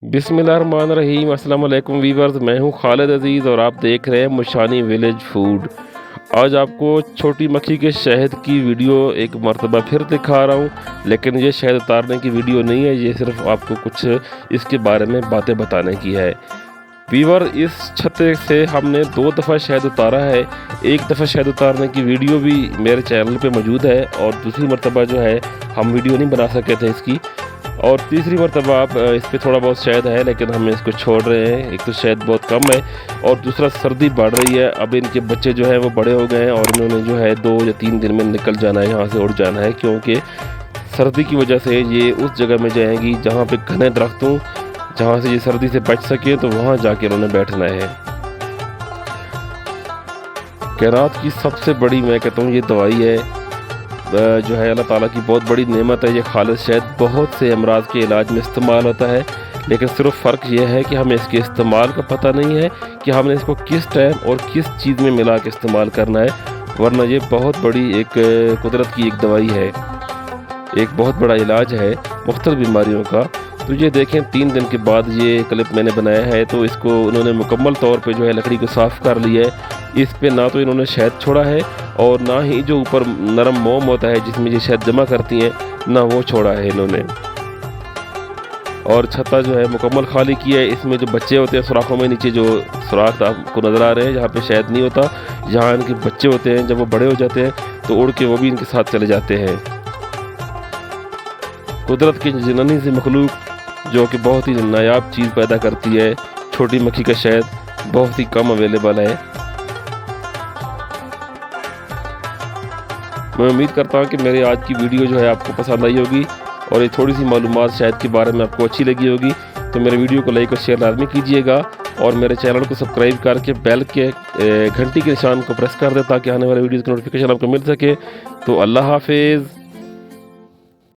बिस्मिल्लाहिर्रहमानिर्रहीम। अस्सलाम वालेकुम वीवर्स, मैं हूं खालिद अज़ीज़ और आप देख रहे हैं मुशानी विलेज फूड। आज आपको छोटी मक्खी के शहद की वीडियो एक मरतबा फिर दिखा रहा हूं, लेकिन ये शहद उतारने की वीडियो नहीं है, ये सिर्फ आपको कुछ इसके बारे में बातें बताने की है। वीवर, इस छत्ते से हमने 2 दफ़ा शहद उतारा है। एक दफ़ा शहद उतारने की वीडियो भी मेरे चैनल पे मौजूद है और दूसरी मरतबा जो है हम वीडियो नहीं बना सके थे इसकी, और तीसरी मरतबा आप इस पर थोड़ा बहुत शहद है लेकिन हम इसको छोड़ रहे हैं। एक तो शहद बहुत कम है और दूसरा सर्दी बढ़ रही है। अब इनके बच्चे जो है वो बड़े हो गए हैं और इन्होंने जो है 2 या 3 दिन में निकल जाना है, यहाँ से उड़ जाना है, क्योंकि सर्दी की वजह से ये उस जगह में जाएंगी जहाँ पे घने दरख्त हों, जहाँ से ये सर्दी से बच सके, तो वहाँ जाके उन्होंने बैठना है। कैनात की सबसे बड़ी, मैं कहता हूँ, ये दवाई है जो है अल्लाह ताला की बहुत बड़ी नेमत है। ये खालिद शहद बहुत से अमराज के इलाज में इस्तेमाल होता है, लेकिन सिर्फ फ़र्क ये है कि हमें इसके इस्तेमाल का पता नहीं है कि हमने इसको किस टाइम और किस चीज़ में मिला के इस्तेमाल करना है, वरना ये बहुत बड़ी एक कुदरत की एक दवाई है, एक बहुत बड़ा इलाज है मुख्तलिफ बीमारियों का। तो ये देखें, 3 दिन के बाद ये क्लिप मैंने बनाया है, तो इसको उन्होंने मुकम्मल तौर पे जो है लकड़ी को साफ़ कर लिया है। इस पे ना तो इन्होंने शहद छोड़ा है और ना ही जो ऊपर नरम मोम होता है जिसमें ये शहद जमा करती हैं, ना वो छोड़ा है इन्होंने। और छत्ता जो है मुकम्मल खाली किया है। इसमें जो बच्चे होते हैं सुराखों में, नीचे जो सुराख आपको नज़र आ रहे हैं जहाँ पे शहद नहीं होता, जहाँ इनके बच्चे होते हैं, जब वो बड़े हो जाते हैं तो उड़ के वो भी इनके साथ चले जाते हैं। कुदरत की जननी से मखलूक जो कि बहुत ही नायाब चीज़ पैदा करती है, छोटी मक्खी का शहद बहुत ही कम अवेलेबल है। मैं उम्मीद करता हूँ कि मेरी आज की वीडियो जो है आपको पसंद आई होगी और ये थोड़ी सी मालूमात शायद के बारे में आपको अच्छी लगी होगी। तो मेरे वीडियो को लाइक और शेयर लाजमी कीजिएगा और मेरे चैनल को सब्सक्राइब करके बेल के घंटी के निशान को प्रेस कर दें ताकि आने वाले वीडियोज़ की नोटिफिकेशन आपको मिल सके। तो अल्लाह हाफिज़।